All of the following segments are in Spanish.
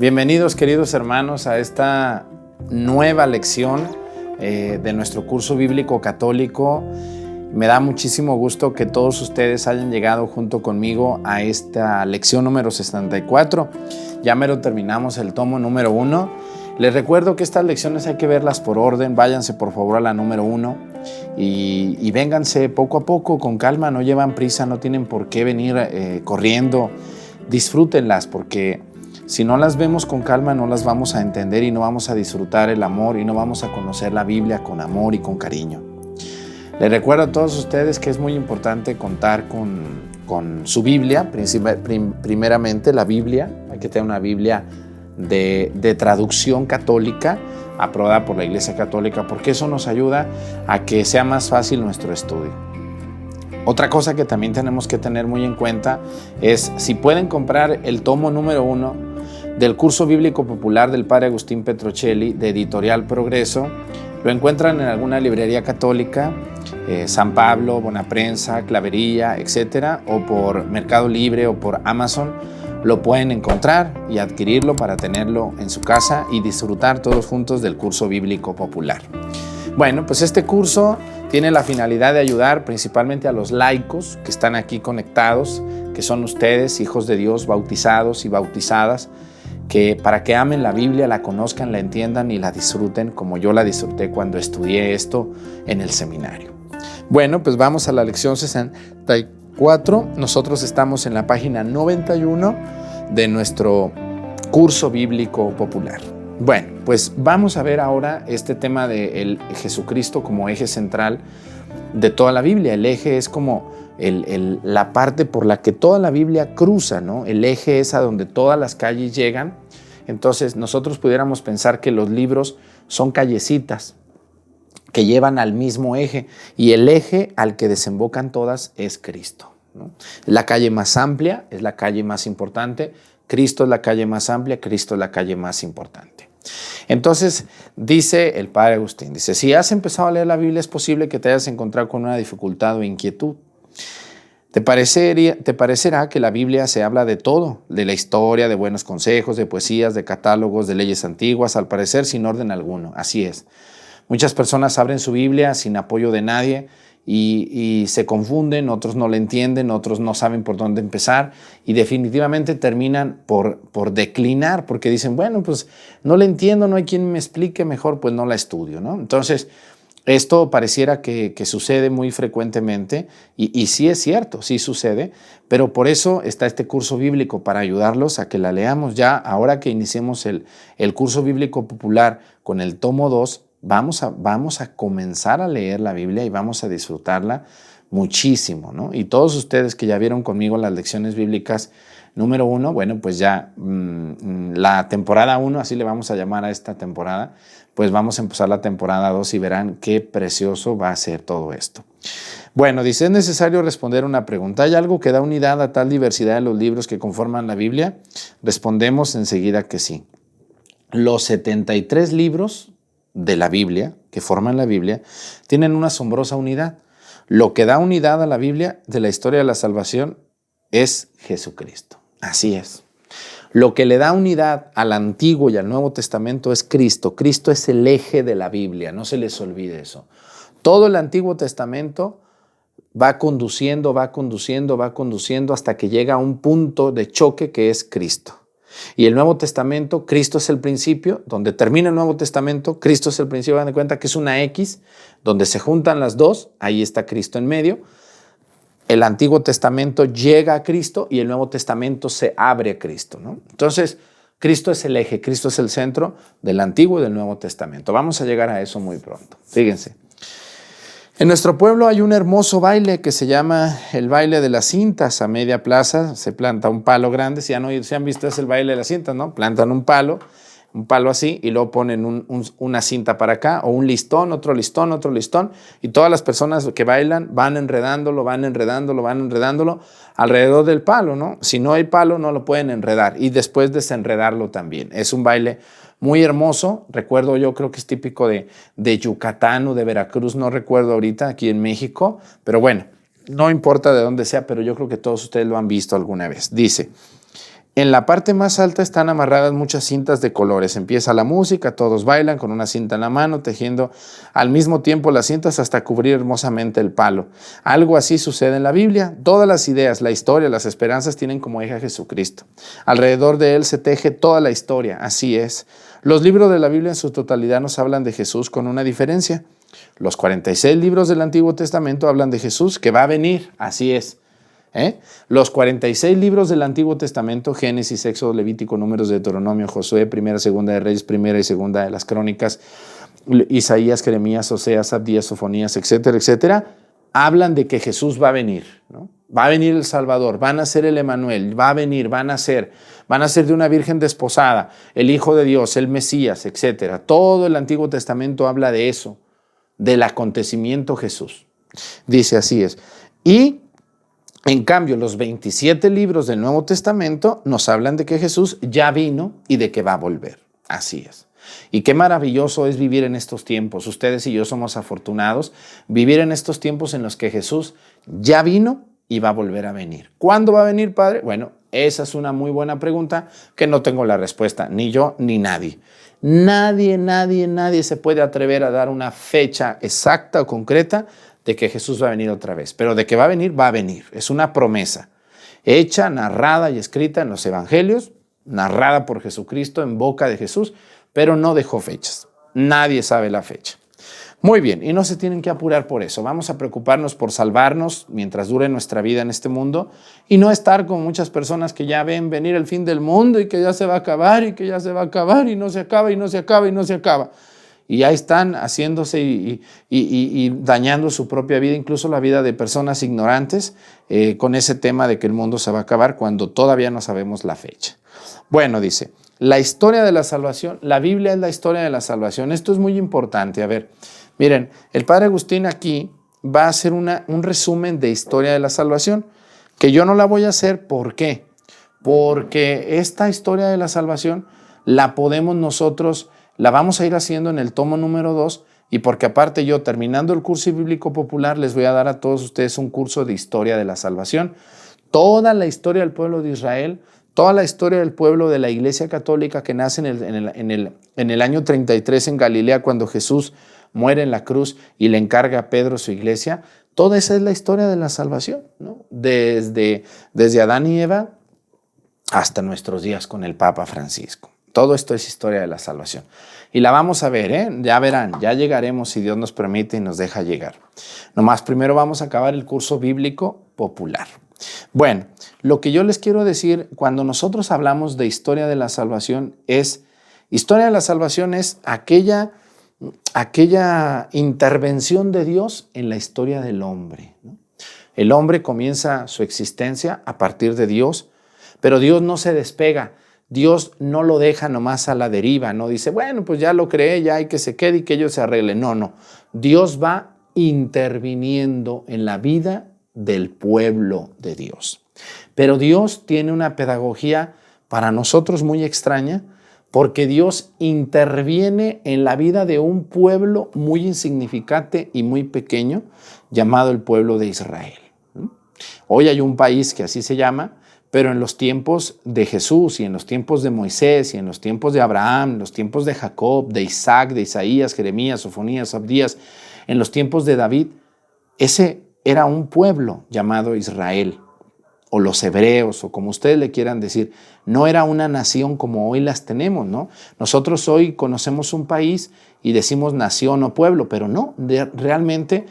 Bienvenidos, queridos hermanos, a esta nueva lección de nuestro curso bíblico católico. Me da muchísimo gusto que todos ustedes hayan llegado junto conmigo a esta lección número 64. Ya mero terminamos el tomo número 1. Les recuerdo que estas lecciones hay que verlas por orden. Váyanse por favor a la número 1 y vénganse poco a poco, con calma. No llevan prisa, no tienen por qué venir corriendo. Disfrútenlas, porque si no las vemos con calma no las vamos a entender y no vamos a disfrutar el amor y no vamos a conocer la Biblia con amor y con cariño. Les recuerdo a todos ustedes que es muy importante contar con su Biblia, primeramente la Biblia. Hay que tener una Biblia de traducción católica, aprobada por la Iglesia Católica, porque eso nos ayuda a que sea más fácil nuestro estudio. Otra cosa que también tenemos que tener muy en cuenta es si pueden comprar el tomo número 1 del curso bíblico popular del Padre Agustín Petrocelli de Editorial Progreso. Lo encuentran en alguna librería católica, San Pablo, Bonaprensa, Clavería, etcétera, o por Mercado Libre o por Amazon. Lo pueden encontrar y adquirirlo para tenerlo en su casa y disfrutar todos juntos del curso bíblico popular. Bueno, pues este curso tiene la finalidad de ayudar principalmente a los laicos que están aquí conectados, que son ustedes, hijos de Dios, bautizados y bautizadas, que para que amen la Biblia, la conozcan, la entiendan y la disfruten como yo la disfruté cuando estudié esto en el seminario. Bueno, pues vamos a la lección 64. Nosotros estamos en la página 91 de nuestro curso bíblico popular. Bueno, pues vamos a ver ahora este tema de Jesucristo como eje central de toda la Biblia. El eje es como la parte por la que toda la Biblia cruza, ¿no? El eje es a donde todas las calles llegan. Entonces nosotros pudiéramos pensar que los libros son callecitas que llevan al mismo eje, y el eje al que desembocan todas es Cristo, ¿no? La calle más amplia es la calle más importante. Cristo es la calle más amplia, Cristo es la calle más importante. Entonces dice el Padre Agustín, dice: si has empezado a leer la Biblia es posible que te hayas encontrado con una dificultad o inquietud. ¿Te parecerá que la Biblia se habla de todo? De la historia, de buenos consejos, de poesías, de catálogos, de leyes antiguas, al parecer sin orden alguno. Así es. Muchas personas abren su Biblia sin apoyo de nadie y se confunden, otros no la entienden, otros no saben por dónde empezar y definitivamente terminan por declinar, porque dicen, bueno, pues no la entiendo, no hay quien me explique, mejor pues no la estudio, ¿no? Entonces, esto pareciera que sucede muy frecuentemente y sí es cierto, sí sucede, pero por eso está este curso bíblico, para ayudarlos a que la leamos. Ya ahora que iniciemos el curso bíblico popular con el tomo 2, vamos a comenzar a leer la Biblia y vamos a disfrutarla muchísimo, ¿no? Y todos ustedes que ya vieron conmigo las lecciones bíblicas número 1, bueno, pues ya la temporada 1, así le vamos a llamar a esta temporada, pues vamos a empezar la temporada 2 y verán qué precioso va a ser todo esto. Bueno, dice, es necesario responder una pregunta. ¿Hay algo que da unidad a tal diversidad de los libros que conforman la Biblia? Respondemos enseguida que sí. Los 73 libros de la Biblia, que forman la Biblia, tienen una asombrosa unidad. Lo que da unidad a la Biblia de la historia de la salvación es Jesucristo. Así es. Lo que le da unidad al Antiguo y al Nuevo Testamento es Cristo. Cristo es el eje de la Biblia, no se les olvide eso. Todo el Antiguo Testamento va conduciendo hasta que llega a un punto de choque que es Cristo. Y el Nuevo Testamento, Cristo es el principio, donde termina el Nuevo Testamento, Cristo es el principio. Dan de cuenta que es una X, donde se juntan las dos, ahí está Cristo en medio. El Antiguo Testamento llega a Cristo y el Nuevo Testamento se abre a Cristo, ¿no? Entonces, Cristo es el eje, Cristo es el centro del Antiguo y del Nuevo Testamento. Vamos a llegar a eso muy pronto. Fíjense. En nuestro pueblo hay un hermoso baile que se llama el baile de las cintas. A media plaza se planta un palo grande. Si han visto, es el baile de las cintas, ¿no? Plantan un palo así, y luego ponen una cinta para acá, o un listón, otro listón, y todas las personas que bailan van enredándolo alrededor del palo, ¿no? Si no hay palo, no lo pueden enredar, y después desenredarlo también. Es un baile muy hermoso. Recuerdo, yo creo que es típico de Yucatán o de Veracruz, no recuerdo ahorita, aquí en México, pero bueno, no importa de dónde sea, pero yo creo que todos ustedes lo han visto alguna vez. Dice, En la parte más alta están amarradas muchas cintas de colores. Empieza la música, todos bailan con una cinta en la mano, tejiendo al mismo tiempo las cintas hasta cubrir hermosamente el palo. Algo así sucede en la Biblia. Todas las ideas, la historia, las esperanzas tienen como eje a Jesucristo. Alrededor de Él se teje toda la historia, así es. Los libros de la Biblia en su totalidad nos hablan de Jesús con una diferencia. Los 46 libros del Antiguo Testamento hablan de Jesús que va a venir, así es. Los 46 libros del Antiguo Testamento, Génesis, Éxodo, Levítico, Números, Deuteronomio, Josué, Primera, Segunda de Reyes, Primera y Segunda de las Crónicas, Isaías, Jeremías, Oseas, Abdías, Sofonías, etcétera, etcétera, hablan de que Jesús va a venir, ¿no? Va a venir el Salvador, va a nacer el Emanuel, va a venir, va a nacer de una virgen desposada, el Hijo de Dios, el Mesías, etcétera. Todo el Antiguo Testamento habla de eso, del acontecimiento Jesús. Dice así es. Y en cambio, los 27 libros del Nuevo Testamento nos hablan de que Jesús ya vino y de que va a volver. Así es. Y qué maravilloso es vivir en estos tiempos. Ustedes y yo somos afortunados vivir en estos tiempos en los que Jesús ya vino y va a volver a venir. ¿Cuándo va a venir, Padre? Bueno, esa es una muy buena pregunta que no tengo la respuesta, ni yo ni nadie. Nadie se puede atrever a dar una fecha exacta o concreta de que Jesús va a venir otra vez, pero de que va a venir, va a venir. Es una promesa hecha, narrada y escrita en los evangelios, narrada por Jesucristo en boca de Jesús, pero no dejó fechas. Nadie sabe la fecha. Muy bien, y no se tienen que apurar por eso. Vamos a preocuparnos por salvarnos mientras dure nuestra vida en este mundo y no estar con muchas personas que ya ven venir el fin del mundo y que ya se va a acabar y que ya se va a acabar y no se acaba y no se acaba y no se acaba. Y ya están haciéndose y dañando su propia vida, incluso la vida de personas ignorantes, con ese tema de que el mundo se va a acabar cuando todavía no sabemos la fecha. Bueno, dice, la historia de la salvación, la Biblia es la historia de la salvación. Esto es muy importante. A ver, miren, el Padre Agustín aquí va a hacer un resumen de historia de la salvación, que yo no la voy a hacer. ¿Por qué? Porque esta historia de la salvación la podemos nosotros, la vamos a ir haciendo en el tomo número 2 y porque aparte yo, terminando el curso bíblico popular, les voy a dar a todos ustedes un curso de historia de la salvación. Toda la historia del pueblo de Israel, toda la historia del pueblo de la Iglesia Católica que nace en el año 33 en Galilea, cuando Jesús muere en la cruz y le encarga a Pedro su iglesia, toda esa es la historia de la salvación, ¿no? Desde Adán y Eva hasta nuestros días con el Papa Francisco. Todo esto es historia de la salvación. Y la vamos a ver, ya verán, ya llegaremos si Dios nos permite y nos deja llegar. Nomás primero vamos a acabar el curso bíblico popular. Bueno, lo que yo les quiero decir cuando nosotros hablamos de historia de la salvación es, historia de la salvación es aquella intervención de Dios en la historia del hombre, ¿no? El hombre comienza su existencia a partir de Dios, pero Dios no se despega. Dios no lo deja nomás a la deriva, no dice, bueno, pues ya lo creé, ya hay que se quede y que ellos se arreglen. No. Dios va interviniendo en la vida del pueblo de Dios. Pero Dios tiene una pedagogía para nosotros muy extraña, porque Dios interviene en la vida de un pueblo muy insignificante y muy pequeño, llamado el pueblo de Israel. Hoy hay un país que así se llama, pero en los tiempos de Jesús y en los tiempos de Moisés y en los tiempos de Abraham, en los tiempos de Jacob, de Isaac, de Isaías, Jeremías, Sofonías, Abdías, en los tiempos de David, ese era un pueblo llamado Israel, o los hebreos, o como ustedes le quieran decir. No era una nación como hoy las tenemos, ¿no? Nosotros hoy conocemos un país y decimos nación o pueblo, pero no, realmente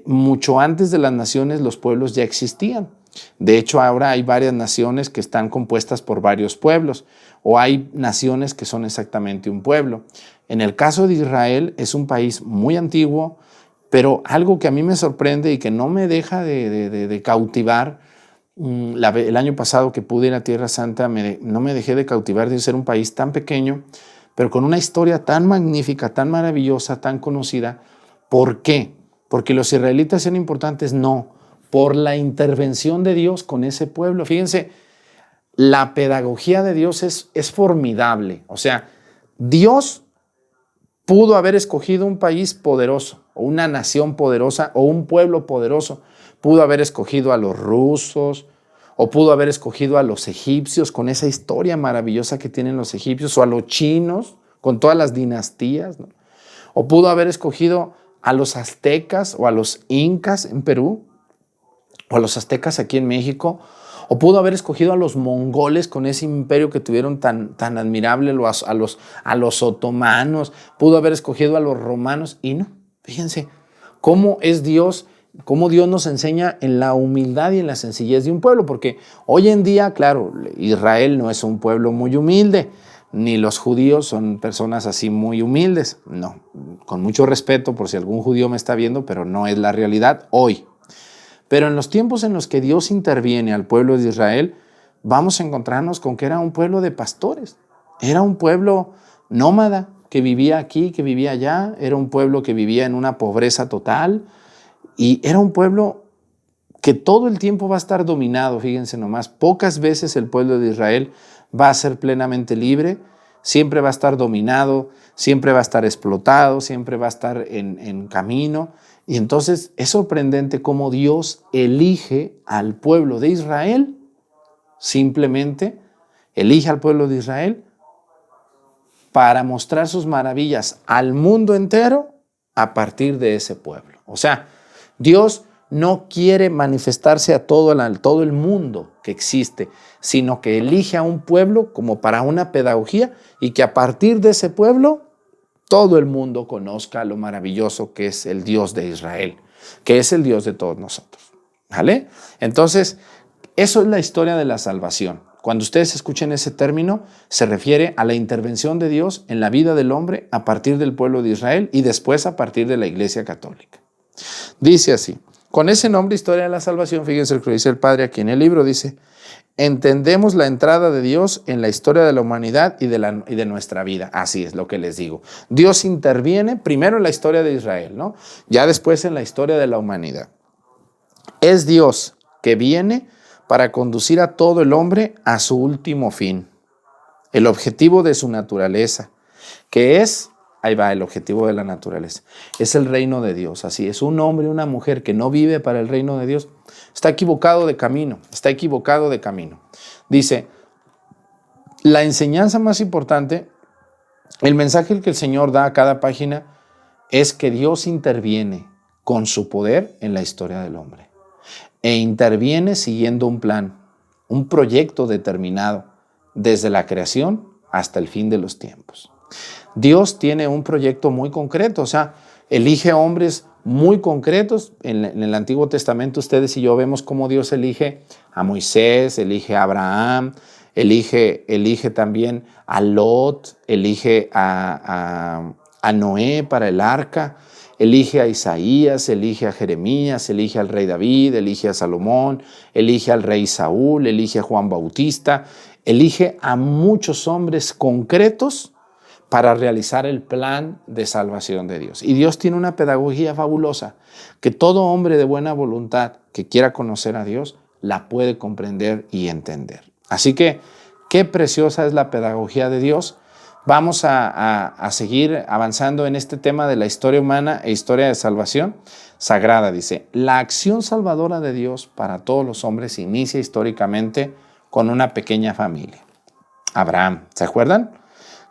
mucho antes de las naciones los pueblos ya existían. De hecho, ahora hay varias naciones que están compuestas por varios pueblos, o hay naciones que son exactamente un pueblo. En el caso de Israel es un país muy antiguo, pero algo que a mí me sorprende y que no me deja de cautivar, el año pasado que pude ir a Tierra Santa, no me dejé de cautivar de ser un país tan pequeño, pero con una historia tan magnífica, tan maravillosa, tan conocida. ¿Por qué? ¿Porque los israelitas sean importantes? No, por la intervención de Dios con ese pueblo. Fíjense, la pedagogía de Dios es formidable. O sea, Dios pudo haber escogido un país poderoso, o una nación poderosa, o un pueblo poderoso. Pudo haber escogido a los rusos, O pudo haber escogido a los egipcios con esa historia maravillosa que tienen los egipcios, o a los chinos con todas las dinastías, ¿no? O pudo haber escogido a los aztecas o a los incas en Perú, o a los aztecas aquí en México, o pudo haber escogido a los mongoles con ese imperio que tuvieron tan admirable, a los otomanos, pudo haber escogido a los romanos, y no. Fíjense cómo es Dios, cómo Dios nos enseña en la humildad y en la sencillez de un pueblo, porque hoy en día, claro, Israel no es un pueblo muy humilde, ni los judíos son personas así muy humildes, no, con mucho respeto por si algún judío me está viendo, pero no es la realidad hoy. Pero en los tiempos en los que Dios interviene al pueblo de Israel, vamos a encontrarnos con que era un pueblo de pastores, era un pueblo nómada que vivía aquí, que vivía allá, era un pueblo que vivía en una pobreza total y era un pueblo que todo el tiempo va a estar dominado, fíjense nomás, pocas veces el pueblo de Israel va a ser plenamente libre, siempre va a estar dominado, siempre va a estar explotado, siempre va a estar en camino. Y entonces es sorprendente cómo Dios elige al pueblo de Israel, simplemente elige al pueblo de Israel para mostrar sus maravillas al mundo entero a partir de ese pueblo. O sea, Dios no quiere manifestarse a todo el mundo que existe, sino que elige a un pueblo como para una pedagogía y que a partir de ese pueblo todo el mundo conozca lo maravilloso que es el Dios de Israel, que es el Dios de todos nosotros. ¿Vale? Entonces, eso es la historia de la salvación. Cuando ustedes escuchen ese término, se refiere a la intervención de Dios en la vida del hombre a partir del pueblo de Israel y después a partir de la Iglesia Católica. Dice así, con ese nombre, historia de la salvación, fíjense lo que dice el Padre aquí en el libro, dice: entendemos la entrada de Dios en la historia de la humanidad y de nuestra vida. Así es lo que les digo. Dios interviene primero en la historia de Israel, ¿no? Ya después en la historia de la humanidad. Es Dios que viene para conducir a todo el hombre a su último fin, el objetivo de su naturaleza, que es, ahí va el objetivo de la naturaleza, es el reino de Dios. Así es, un hombre, una mujer que no vive para el reino de Dios, está equivocado de camino, está equivocado de camino. Dice, la enseñanza más importante, el mensaje que el Señor da a cada página es que Dios interviene con su poder en la historia del hombre. E interviene siguiendo un plan, un proyecto determinado, desde la creación hasta el fin de los tiempos. Dios tiene un proyecto muy concreto, o sea, elige hombres muy concretos. En el Antiguo Testamento ustedes y yo vemos cómo Dios elige a Moisés, elige a Abraham, elige también a Lot, elige a Noé para el arca, elige a Isaías, elige a Jeremías, elige al rey David, elige a Salomón, elige al rey Saúl, elige a Juan Bautista, elige a muchos hombres concretos para realizar el plan de salvación de Dios. Y Dios tiene una pedagogía fabulosa que todo hombre de buena voluntad que quiera conocer a Dios la puede comprender y entender. Así que, qué preciosa es la pedagogía de Dios. Vamos a seguir avanzando en este tema de la historia humana e historia de salvación sagrada. Dice, la acción salvadora de Dios para todos los hombres inicia históricamente con una pequeña familia. Abraham, ¿se acuerdan?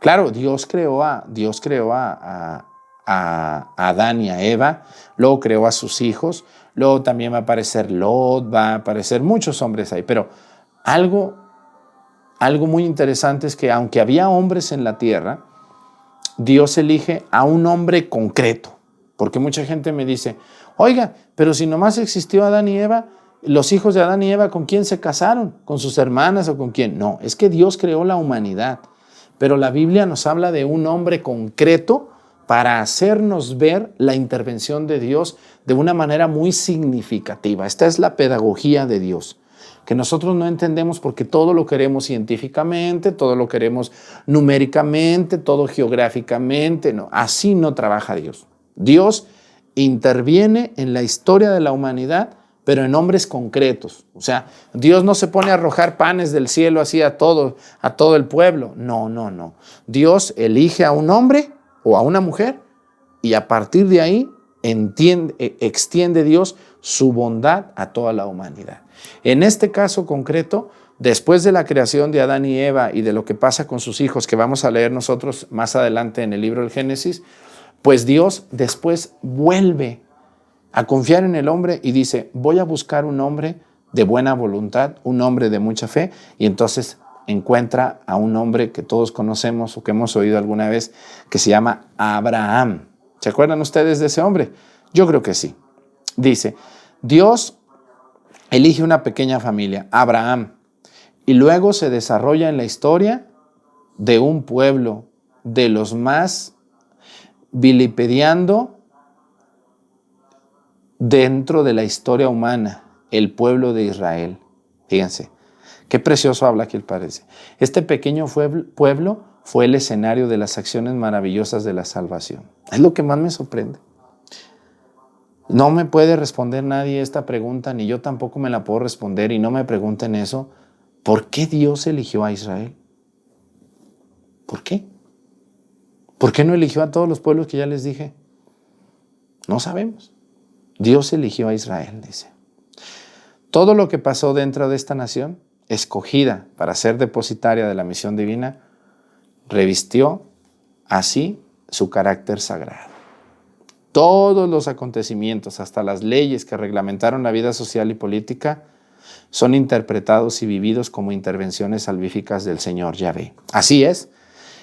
Claro, Dios creó a Adán y a Eva, luego creó a sus hijos, luego también va a aparecer Lot, va a aparecer muchos hombres ahí, pero algo muy interesante es que aunque había hombres en la tierra, Dios elige a un hombre concreto, porque mucha gente me dice, oiga, pero si nomás existió Adán y Eva, los hijos de Adán y Eva, ¿con quién se casaron? ¿Con sus hermanas o con quién? No, es que Dios creó la humanidad. Pero la Biblia nos habla de un hombre concreto para hacernos ver la intervención de Dios de una manera muy significativa. Esta es la pedagogía de Dios, que nosotros no entendemos porque todo lo queremos científicamente, todo lo queremos numéricamente, todo geográficamente. No, así no trabaja Dios. Dios interviene en la historia de la humanidad, pero en hombres concretos. O sea, Dios no se pone a arrojar panes del cielo así a todo el pueblo. No. Dios elige a un hombre o a una mujer y a partir de ahí extiende Dios su bondad a toda la humanidad. En este caso concreto, después de la creación de Adán y Eva y de lo que pasa con sus hijos, que vamos a leer nosotros más adelante en el libro del Génesis, pues Dios después vuelve a confiar en el hombre y dice, voy a buscar un hombre de buena voluntad, un hombre de mucha fe, y entonces encuentra a un hombre que todos conocemos o que hemos oído alguna vez, que se llama Abraham. ¿Se acuerdan ustedes de ese hombre? Yo creo que sí. Dice, Dios elige una pequeña familia, Abraham, y luego se desarrolla en la historia de un pueblo de los más vilipendiando dentro de la historia humana, el pueblo de Israel. Fíjense, qué precioso habla aquí el Padre. Este pequeño pueblo fue el escenario de las acciones maravillosas de la salvación. Es lo que más me sorprende. No me puede responder nadie esta pregunta, ni yo tampoco me la puedo responder, y no me pregunten eso. ¿Por qué Dios eligió a Israel? ¿Por qué? ¿Por qué no eligió a todos los pueblos que ya les dije? No sabemos. Dios eligió a Israel, dice. Todo lo que pasó dentro de esta nación, escogida para ser depositaria de la misión divina, revistió así su carácter sagrado. Todos los acontecimientos, hasta las leyes que reglamentaron la vida social y política, son interpretados y vividos como intervenciones salvíficas del Señor Yahvé. Así es,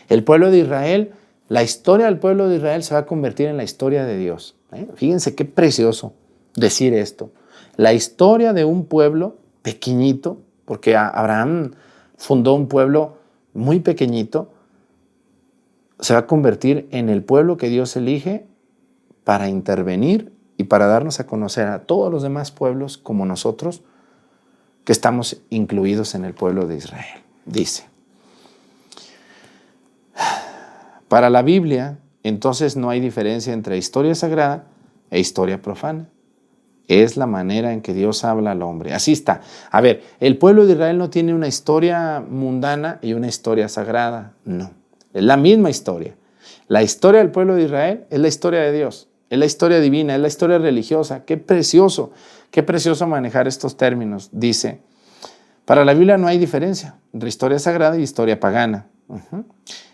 el pueblo de Israel, la historia del pueblo de Israel se va a convertir en la historia de Dios. Fíjense qué precioso decir esto. La historia de un pueblo pequeñito, porque Abraham fundó un pueblo muy pequeñito, se va a convertir en el pueblo que Dios elige para intervenir y para darnos a conocer a todos los demás pueblos como nosotros, que estamos incluidos en el pueblo de Israel. Dice, para la Biblia, entonces no hay diferencia entre historia sagrada e historia profana. Es la manera en que Dios habla al hombre. Así está. A ver, el pueblo de Israel no tiene una historia mundana y una historia sagrada. No, es la misma historia. La historia del pueblo de Israel es la historia de Dios. Es la historia divina, es la historia religiosa. Qué precioso manejar estos términos. Dice, para la Biblia no hay diferencia entre historia sagrada y historia pagana.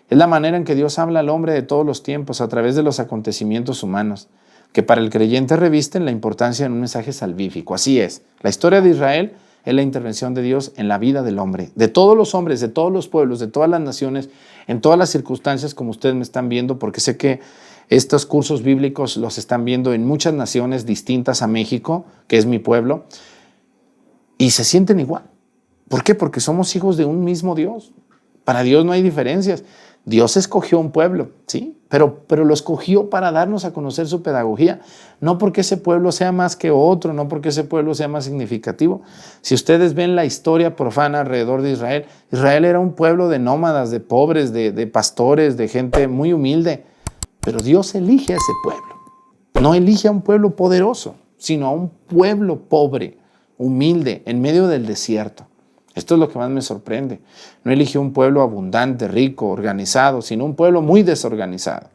Es la manera en que Dios habla al hombre de todos los tiempos a través de los acontecimientos humanos, que para el creyente revisten la importancia de un mensaje salvífico. Así es, la historia de Israel es la intervención de Dios en la vida del hombre, de todos los hombres, de todos los pueblos, de todas las naciones, en todas las circunstancias como ustedes me están viendo, porque sé que estos cursos bíblicos los están viendo en muchas naciones distintas a México, que es mi pueblo, y se sienten igual. ¿Por qué? Porque somos hijos de un mismo Dios. Para Dios no hay diferencias. Dios escogió un pueblo, ¿sí? Pero lo escogió para darnos a conocer su pedagogía, no porque ese pueblo sea más que otro, no porque ese pueblo sea más significativo. Si ustedes ven la historia profana alrededor de Israel, Israel era un pueblo de nómadas, de pobres, de pastores, de gente muy humilde, pero Dios elige a ese pueblo. No elige a un pueblo poderoso, sino a un pueblo pobre, humilde, en medio del desierto. Esto es lo que más me sorprende. No eligió un pueblo abundante, rico, organizado, sino un pueblo muy desorganizado.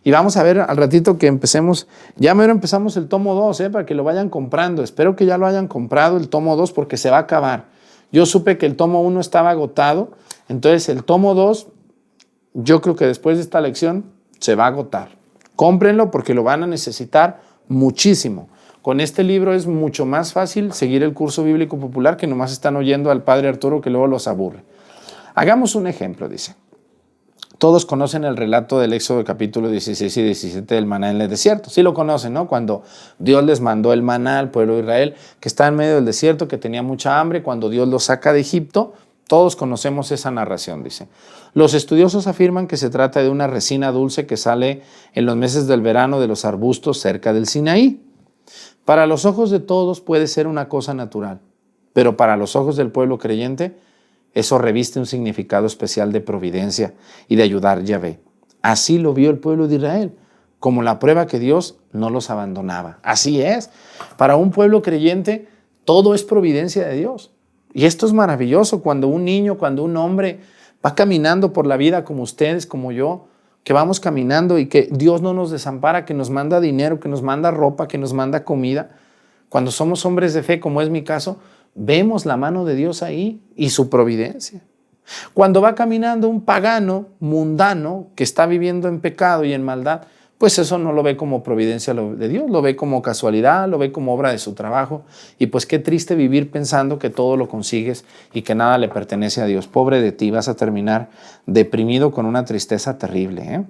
Y vamos a ver al ratito que empecemos, ya mero empezamos el tomo 2, para que lo vayan comprando. Espero que ya lo hayan comprado el tomo 2 porque se va a acabar. Yo supe que el tomo 1 estaba agotado, entonces el tomo 2, yo creo que después de esta lección se va a agotar. Cómprenlo porque lo van a necesitar muchísimo. Con este libro es mucho más fácil seguir el curso bíblico popular que nomás están oyendo al Padre Arturo que luego los aburre. Hagamos un ejemplo, dice. Todos conocen el relato del Éxodo capítulo 16 y 17 del maná en el desierto. Sí lo conocen, ¿no? Cuando Dios les mandó el maná al pueblo de Israel, que está en medio del desierto, que tenía mucha hambre, cuando Dios los saca de Egipto. Todos conocemos esa narración, dice. Los estudiosos afirman que se trata de una resina dulce que sale en los meses del verano de los arbustos cerca del Sinaí. Para los ojos de todos puede ser una cosa natural, pero para los ojos del pueblo creyente, eso reviste un significado especial de providencia y de ayudar a Yahvé. Así lo vio el pueblo de Israel, como la prueba que Dios no los abandonaba. Así es, para un pueblo creyente, todo es providencia de Dios. Y esto es maravilloso cuando un niño, cuando un hombre va caminando por la vida como ustedes, como yo, que vamos caminando y que Dios no nos desampara, que nos manda dinero, que nos manda ropa, que nos manda comida. Cuando somos hombres de fe, como es mi caso, vemos la mano de Dios ahí y su providencia. Cuando va caminando un pagano mundano que está viviendo en pecado y en maldad, pues eso no lo ve como providencia de Dios, lo ve como casualidad, lo ve como obra de su trabajo. Y pues qué triste vivir pensando que todo lo consigues y que nada le pertenece a Dios. Pobre de ti, vas a terminar deprimido con una tristeza terrible, ¿eh?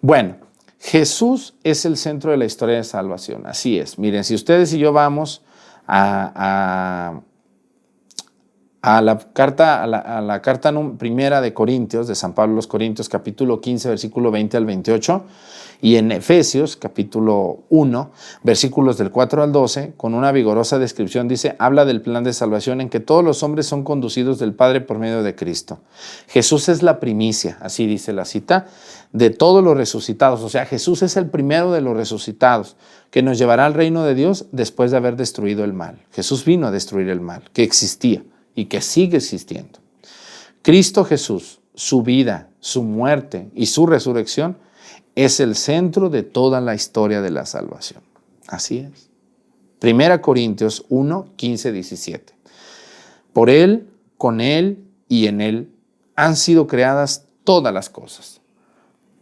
Bueno, Jesús es el centro de la historia de salvación, así es. Miren, si ustedes y yo vamos a la carta primera de Corintios, de San Pablo a los Corintios, capítulo 15, versículo 20 al 28, y en Efesios, capítulo 1, versículos del 4 al 12, con una vigorosa descripción, dice, habla del plan de salvación en que todos los hombres son conducidos del Padre por medio de Cristo. Jesús es la primicia, así dice la cita, de todos los resucitados. O sea, Jesús es el primero de los resucitados, que nos llevará al reino de Dios después de haber destruido el mal. Jesús vino a destruir el mal, que existía y que sigue existiendo. Cristo Jesús, su vida, su muerte y su resurrección es el centro de toda la historia de la salvación. Así es. 1 Corintios 1, 15, 17. Por Él, con Él y en Él han sido creadas todas las cosas.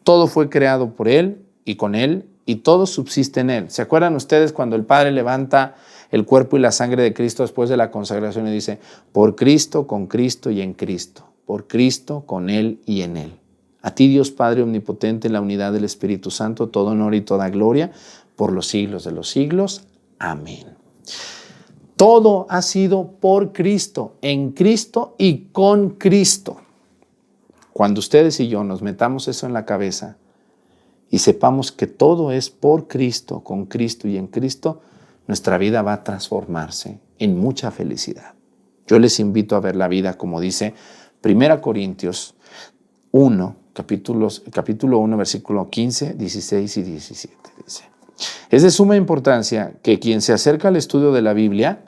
Todo fue creado por Él y con Él y todo subsiste en Él. ¿Se acuerdan ustedes cuando el Padre levanta el cuerpo y la sangre de Cristo después de la consagración y dice, por Cristo, con Cristo y en Cristo, por Cristo, con Él y en Él? A ti, Dios Padre omnipotente, en la unidad del Espíritu Santo, todo honor y toda gloria por los siglos de los siglos. Amén. Todo ha sido por Cristo, en Cristo y con Cristo. Cuando ustedes y yo nos metamos eso en la cabeza y sepamos que todo es por Cristo, con Cristo y en Cristo, nuestra vida va a transformarse en mucha felicidad. Yo les invito a ver la vida como dice 1 Corintios 1, capítulo 1, versículo 15, 16 y 17. Dice, es de suma importancia que quien se acerca al estudio de la Biblia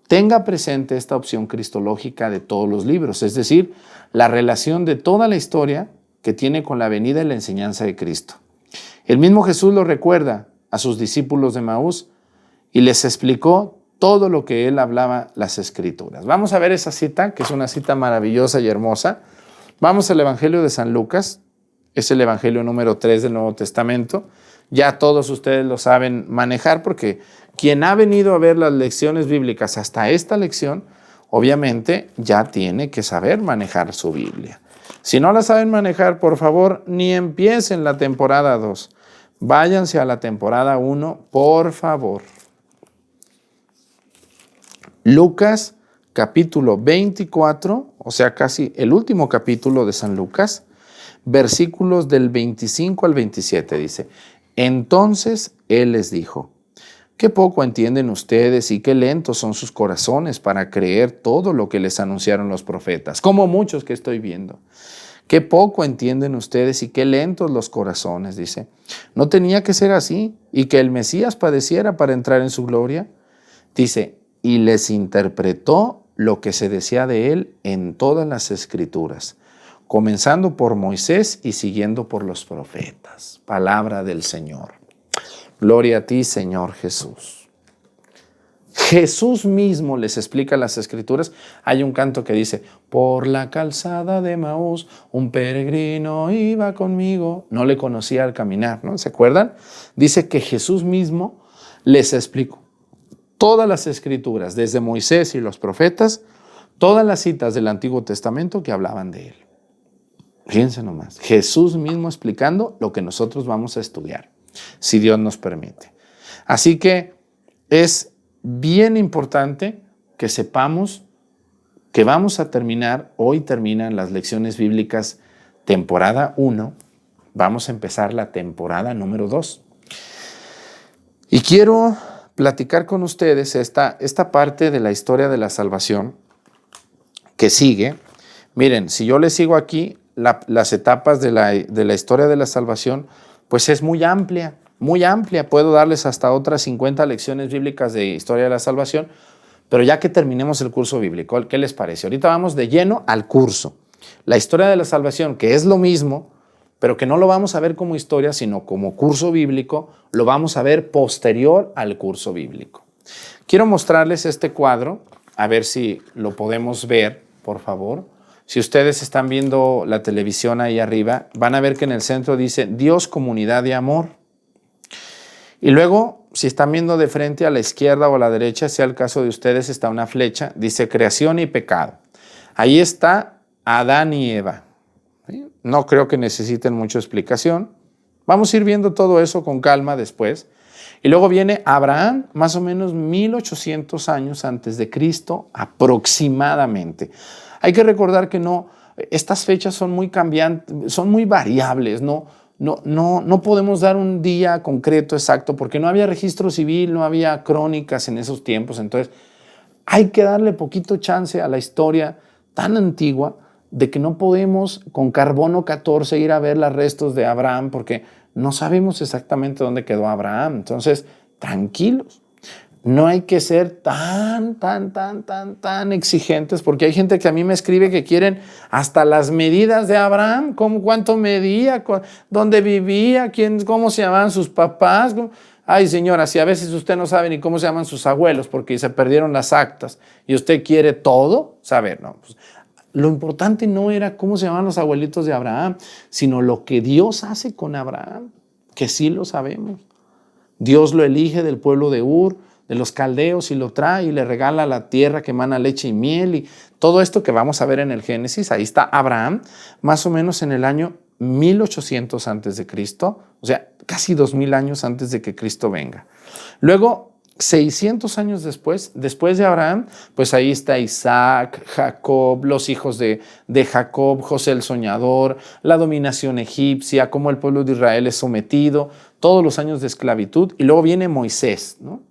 tenga presente esta opción cristológica de todos los libros, es decir, la relación de toda la historia que tiene con la venida y la enseñanza de Cristo. El mismo Jesús lo recuerda a sus discípulos de Maús y les explicó todo lo que él hablaba las Escrituras. Vamos a ver esa cita, que es una cita maravillosa y hermosa. Vamos al Evangelio de San Lucas, es el Evangelio número 3 del Nuevo Testamento. Ya todos ustedes lo saben manejar porque quien ha venido a ver las lecciones bíblicas hasta esta lección, obviamente ya tiene que saber manejar su Biblia. Si no la saben manejar, por favor, ni empiecen la temporada 2. Váyanse a la temporada 1, por favor. Lucas, capítulo 24, o sea, casi el último capítulo de San Lucas, versículos del 25 al 27, dice, entonces Él les dijo, qué poco entienden ustedes y qué lentos son sus corazones para creer todo lo que les anunciaron los profetas, como muchos que estoy viendo. Qué poco entienden ustedes y qué lentos los corazones, dice. ¿No tenía que ser así y que el Mesías padeciera para entrar en su gloria? Dice, y les interpretó lo que se decía de él en todas las Escrituras, comenzando por Moisés y siguiendo por los profetas. Palabra del Señor. Gloria a ti, Señor Jesús. Jesús mismo les explica las Escrituras. Hay un canto que dice, por la calzada de Maús, un peregrino iba conmigo. No le conocía al caminar, ¿no? ¿Se acuerdan? Dice que Jesús mismo les explicó todas las Escrituras, desde Moisés y los profetas, todas las citas del Antiguo Testamento que hablaban de él. Fíjense nomás, Jesús mismo explicando lo que nosotros vamos a estudiar, si Dios nos permite. Así que es bien importante que sepamos que vamos a terminar, hoy terminan las lecciones bíblicas temporada 1, vamos a empezar la temporada número 2. Y quiero platicar con ustedes esta parte de la historia de la salvación que sigue. Miren, si yo les sigo aquí, las etapas de la historia de la salvación, pues es muy amplia. Puedo darles hasta otras 50 lecciones bíblicas de historia de la salvación, pero ya que terminemos el curso bíblico, ¿qué les parece? Ahorita vamos de lleno al curso. La historia de la salvación, que es lo mismo, pero que no lo vamos a ver como historia, sino como curso bíblico, lo vamos a ver posterior al curso bíblico. Quiero mostrarles este cuadro a ver si lo podemos ver, por favor. Si ustedes están viendo la televisión ahí arriba, van a ver que en el centro dice Dios, comunidad de amor. Y luego, si están viendo de frente a la izquierda o a la derecha, sea el caso de ustedes, está una flecha, dice creación y pecado. Ahí está Adán y Eva. ¿Sí? No creo que necesiten mucha explicación. Vamos a ir viendo todo eso con calma después. Y luego viene Abraham, más o menos 1800 años antes de Cristo, aproximadamente. Hay que recordar que estas fechas son muy cambiantes, son muy variables, no podemos dar un día concreto exacto porque no había registro civil, no había crónicas en esos tiempos. Entonces, hay que darle poquito chance a la historia tan antigua de que no podemos con carbono 14 ir a ver los restos de Abraham porque no sabemos exactamente dónde quedó Abraham. Entonces, tranquilos. No hay que ser tan exigentes porque hay gente que a mí me escribe que quieren hasta las medidas de Abraham, cuánto medía, dónde vivía, cómo se llamaban sus papás. Ay, señora, si a veces usted no sabe ni cómo se llaman sus abuelos porque se perdieron las actas y usted quiere todo saber, no. Pues, lo importante no era cómo se llamaban los abuelitos de Abraham, sino lo que Dios hace con Abraham, que sí lo sabemos. Dios lo elige del pueblo de Ur, de los caldeos, y lo trae y le regala la tierra que emana leche y miel y todo esto que vamos a ver en el Génesis. Ahí está Abraham, más o menos en el año 1800 antes de Cristo, o sea, casi 2000 años antes de que Cristo venga. Luego, 600 años después de Abraham, pues ahí está Isaac, Jacob, los hijos de Jacob, José el soñador, la dominación egipcia, cómo el pueblo de Israel es sometido, todos los años de esclavitud, y luego viene Moisés, ¿no?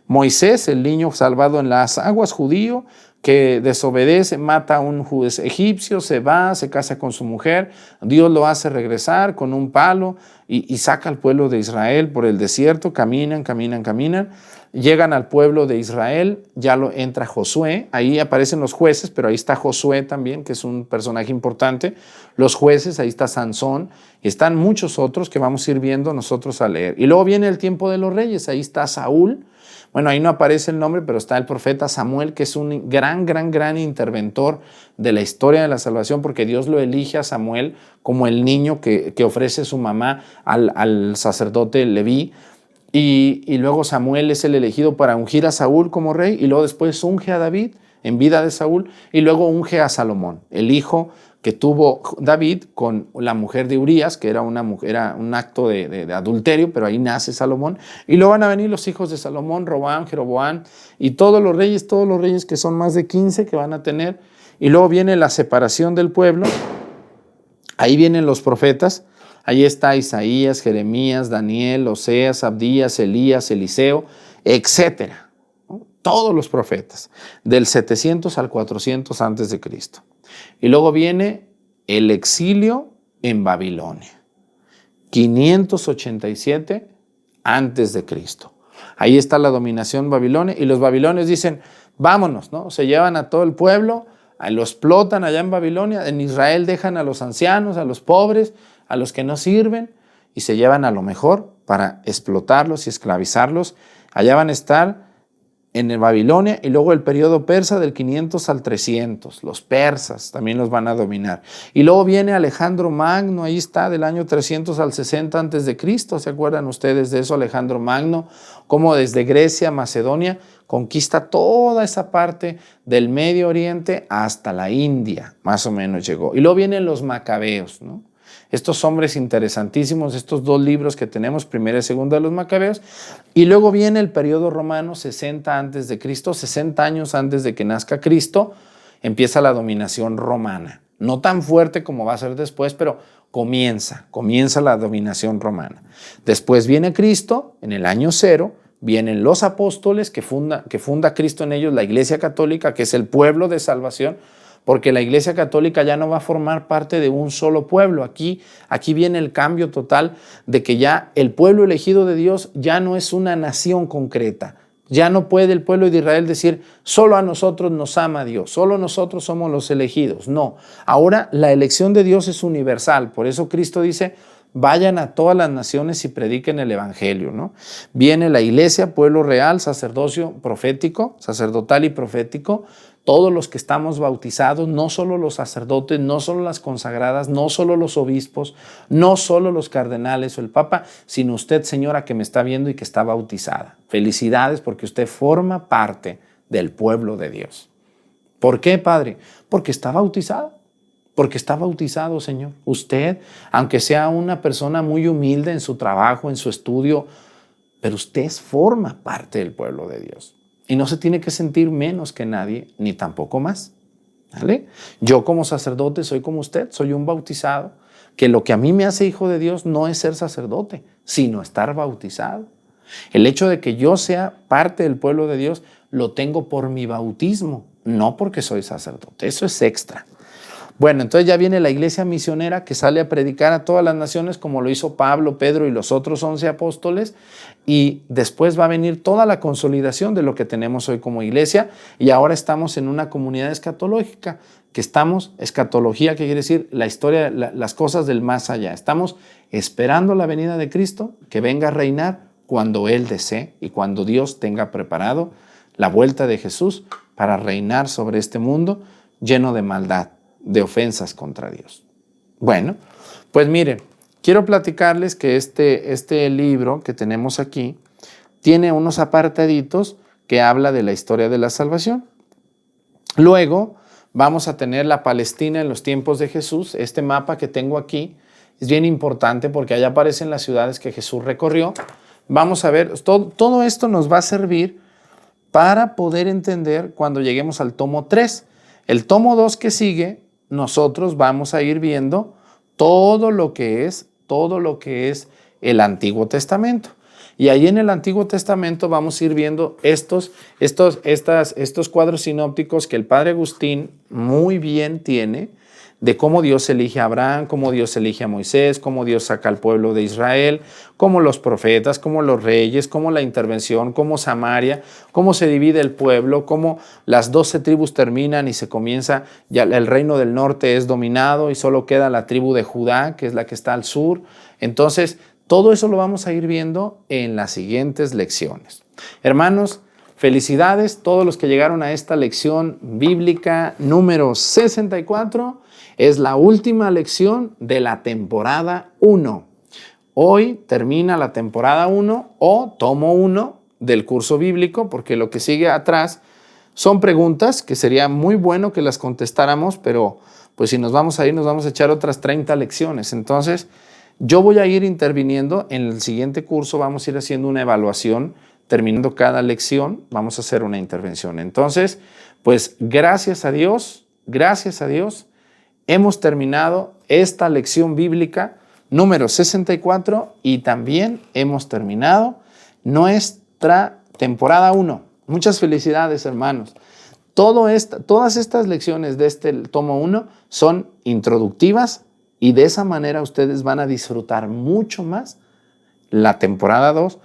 Moisés, el niño salvado en las aguas, judío, que desobedece, mata a un egipcio, se va, se casa con su mujer, Dios lo hace regresar con un palo y saca al pueblo de Israel por el desierto, caminan, llegan al pueblo de Israel, ya entra Josué, ahí aparecen los jueces, pero ahí está Josué también, que es un personaje importante, los jueces, ahí está Sansón, y están muchos otros que vamos a ir viendo nosotros a leer. Y luego viene el tiempo de los reyes, ahí está Saúl. Bueno, ahí no aparece el nombre, pero está el profeta Samuel, que es un gran interventor de la historia de la salvación, porque Dios lo elige a Samuel como el niño que ofrece su mamá al sacerdote Leví. Y luego Samuel es el elegido para ungir a Saúl como rey, y luego después unge a David en vida de Saúl, y luego unge a Salomón, el hijo que tuvo David con la mujer de Urías, que era un acto de adulterio, pero ahí nace Salomón. Y luego van a venir los hijos de Salomón, Roboam, Jeroboam, y todos los reyes que son más de 15 que van a tener. Y luego viene la separación del pueblo. Ahí vienen los profetas. Ahí está Isaías, Jeremías, Daniel, Oseas, Abdías, Elías, Eliseo, etcétera. Todos los profetas, del 700 al 400 antes de Cristo. Y luego viene el exilio en Babilonia, 587 antes de Cristo. Ahí está la dominación babilonia y los babilonios dicen, vámonos, ¿no? Se llevan a todo el pueblo, lo explotan allá en Babilonia, en Israel dejan a los ancianos, a los pobres, a los que no sirven y se llevan a lo mejor para explotarlos y esclavizarlos. Allá van a estar en el Babilonia y luego el periodo persa del 500 al 300. Los persas también los van a dominar. Y luego viene Alejandro Magno, ahí está, del año 300 al 60 antes de Cristo. ¿Se acuerdan ustedes de eso? Alejandro Magno, como desde Grecia, Macedonia, conquista toda esa parte del Medio Oriente hasta la India, más o menos llegó. Y luego vienen los macabeos, ¿no? Estos hombres interesantísimos, estos dos libros que tenemos, primera y segunda de los Macabeos, y luego viene el periodo romano, 60 antes de Cristo, 60 años antes de que nazca Cristo, empieza la dominación romana. No tan fuerte como va a ser después, pero comienza la dominación romana. Después viene Cristo, en el año 0, vienen los apóstoles que funda Cristo en ellos, la Iglesia Católica, que es el pueblo de salvación, porque la Iglesia Católica ya no va a formar parte de un solo pueblo. Aquí viene el cambio total de que ya el pueblo elegido de Dios ya no es una nación concreta. Ya no puede el pueblo de Israel decir, solo a nosotros nos ama Dios, solo nosotros somos los elegidos. No, ahora la elección de Dios es universal. Por eso Cristo dice, vayan a todas las naciones y prediquen el evangelio, ¿no? Viene la iglesia, pueblo real, sacerdocio profético, sacerdotal y profético, todos los que estamos bautizados, no solo los sacerdotes, no solo las consagradas, no solo los obispos, no solo los cardenales o el papa, sino usted, señora, que me está viendo y que está bautizada. Felicidades, porque usted forma parte del pueblo de Dios. ¿Por qué, Padre? Porque está bautizado. Porque está bautizado, Señor. Usted, aunque sea una persona muy humilde en su trabajo, en su estudio, pero usted forma parte del pueblo de Dios. Y no se tiene que sentir menos que nadie, ni tampoco más. ¿Vale? Yo como sacerdote soy como usted, soy un bautizado, que lo que a mí me hace hijo de Dios no es ser sacerdote, sino estar bautizado. El hecho de que yo sea parte del pueblo de Dios lo tengo por mi bautismo, no porque soy sacerdote. Eso es extra. Bueno, entonces ya viene la iglesia misionera que sale a predicar a todas las naciones como lo hizo Pablo, Pedro y los otros 11 apóstoles, y después va a venir toda la consolidación de lo que tenemos hoy como iglesia, y ahora estamos en una comunidad escatológica, escatología, que quiere decir la historia, las cosas del más allá. Estamos esperando la venida de Cristo, que venga a reinar cuando Él desee y cuando Dios tenga preparado la vuelta de Jesús para reinar sobre este mundo lleno de maldad, de ofensas contra Dios. Bueno, pues miren, quiero platicarles que este libro que tenemos aquí tiene unos apartaditos que habla de la historia de la salvación. Luego vamos a tener la Palestina en los tiempos de Jesús. Este mapa que tengo aquí es bien importante porque allá aparecen las ciudades que Jesús recorrió. Vamos a ver, todo esto nos va a servir para poder entender cuando lleguemos al tomo 3. El tomo 2 que sigue, nosotros vamos a ir viendo todo lo que es el Antiguo Testamento. Y ahí en el Antiguo Testamento vamos a ir viendo estos cuadros sinópticos que el padre Agustín muy bien tiene, de cómo Dios elige a Abraham, cómo Dios elige a Moisés, cómo Dios saca al pueblo de Israel, cómo los profetas, cómo los reyes, cómo la intervención, cómo Samaria, cómo se divide el pueblo, cómo las 12 tribus terminan y se comienza, ya el reino del norte es dominado y solo queda la tribu de Judá, que es la que está al sur. Entonces, todo eso lo vamos a ir viendo en las siguientes lecciones. Hermanos, felicidades todos los que llegaron a esta lección bíblica número 64. Es la última lección de la temporada 1. Hoy termina la temporada 1 o tomo 1 del curso bíblico, porque lo que sigue atrás son preguntas que sería muy bueno que las contestáramos, pero pues si nos vamos a ir, nos vamos a echar otras 30 lecciones. Entonces, yo voy a ir interviniendo. En el siguiente curso vamos a ir haciendo una evaluación. Terminando cada lección, vamos a hacer una intervención. Entonces, pues gracias a Dios, hemos terminado esta lección bíblica número 64 y también hemos terminado nuestra temporada 1. Muchas felicidades, hermanos. Todas estas lecciones de este tomo 1 son introductivas y de esa manera ustedes van a disfrutar mucho más la temporada 2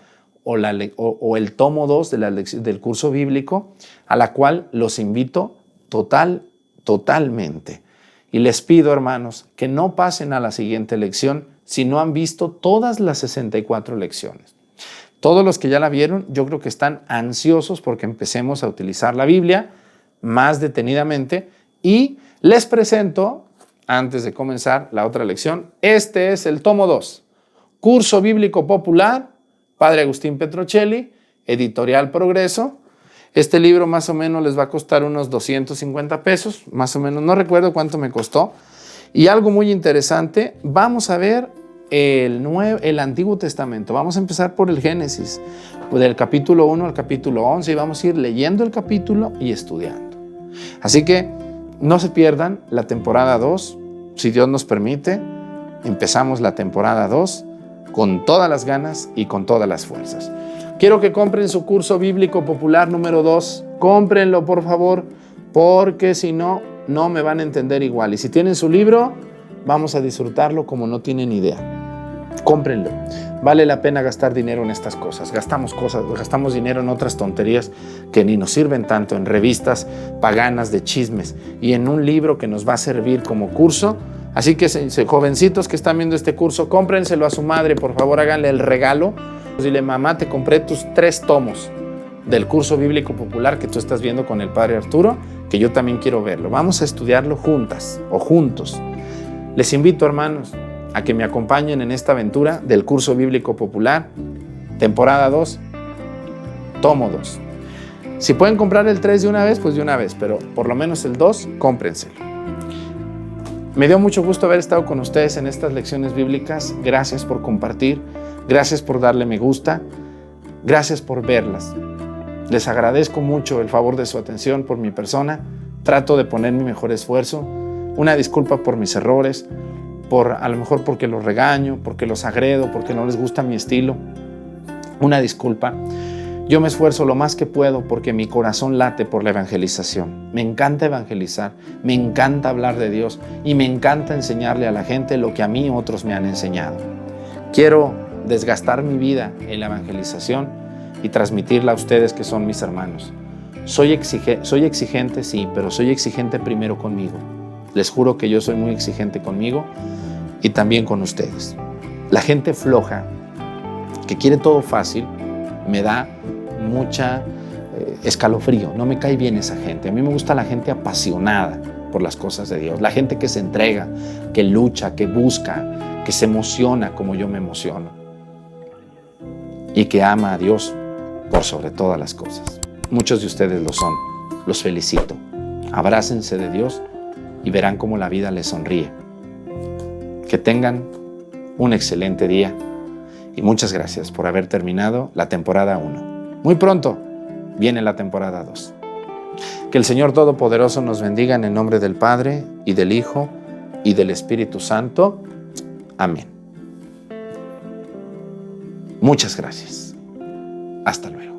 o el tomo 2 del curso bíblico, a la cual los invito totalmente. Y les pido, hermanos, que no pasen a la siguiente lección si no han visto todas las 64 lecciones. Todos los que ya la vieron, yo creo que están ansiosos porque empecemos a utilizar la Biblia más detenidamente. Y les presento, antes de comenzar la otra lección, este es el tomo 2, Curso Bíblico Popular, Padre Agustín Petrocelli, Editorial Progreso. Este libro más o menos les va a costar unos 250 pesos, más o menos, no recuerdo cuánto me costó. Y algo muy interesante, vamos a ver el Antiguo Testamento. Vamos a empezar por el Génesis, del capítulo 1 al capítulo 11, y vamos a ir leyendo el capítulo y estudiando. Así que no se pierdan la temporada 2, si Dios nos permite. Empezamos la temporada 2 con todas las ganas y con todas las fuerzas. Quiero que compren su curso bíblico popular número 2. Cómprenlo, por favor, porque si no, no me van a entender igual. Y si tienen su libro, vamos a disfrutarlo como no tienen idea. Cómprenlo. Vale la pena gastar dinero en estas cosas. Gastamos dinero en otras tonterías que ni nos sirven tanto, en revistas paganas de chismes y en un libro que nos va a servir como curso. Así que jovencitos que están viendo este curso, cómprenselo a su madre, por favor, háganle el regalo. Dile, mamá, te compré tus 3 tomos del curso bíblico popular que tú estás viendo con el padre Arturo, que yo también quiero verlo. Vamos a estudiarlo juntas o juntos. Les invito, hermanos, a que me acompañen en esta aventura del curso bíblico popular, temporada 2, tomo 2. Si pueden comprar el 3 de una vez, pues de una vez, pero por lo menos el 2, cómprenselo. Me dio mucho gusto haber estado con ustedes en estas lecciones bíblicas. Gracias por compartir, gracias por darle me gusta, gracias por verlas. Les agradezco mucho el favor de su atención por mi persona. Trato de poner mi mejor esfuerzo. Una disculpa por mis errores, a lo mejor porque los regaño, porque los agredo, porque no les gusta mi estilo. Una disculpa. Yo me esfuerzo lo más que puedo porque mi corazón late por la evangelización. Me encanta evangelizar, me encanta hablar de Dios y me encanta enseñarle a la gente lo que a mí otros me han enseñado. Quiero desgastar mi vida en la evangelización y transmitirla a ustedes que son mis hermanos. Soy exigente, sí, pero soy exigente primero conmigo. Les juro que yo soy muy exigente conmigo y también con ustedes. La gente floja, que quiere todo fácil, me da mucha escalofrío. No me cae bien esa gente. A mí me gusta la gente apasionada por las cosas de Dios, la gente que se entrega, que lucha, que busca, que se emociona como yo me emociono y que ama a Dios por sobre todas las cosas. Muchos de ustedes lo son. Los felicito. Abrácense de Dios y verán cómo la vida les sonríe. Que tengan un excelente día y muchas gracias por haber terminado la temporada 1. Muy pronto viene la temporada 2. Que el Señor Todopoderoso nos bendiga en el nombre del Padre y del Hijo y del Espíritu Santo. Amén. Muchas gracias. Hasta luego.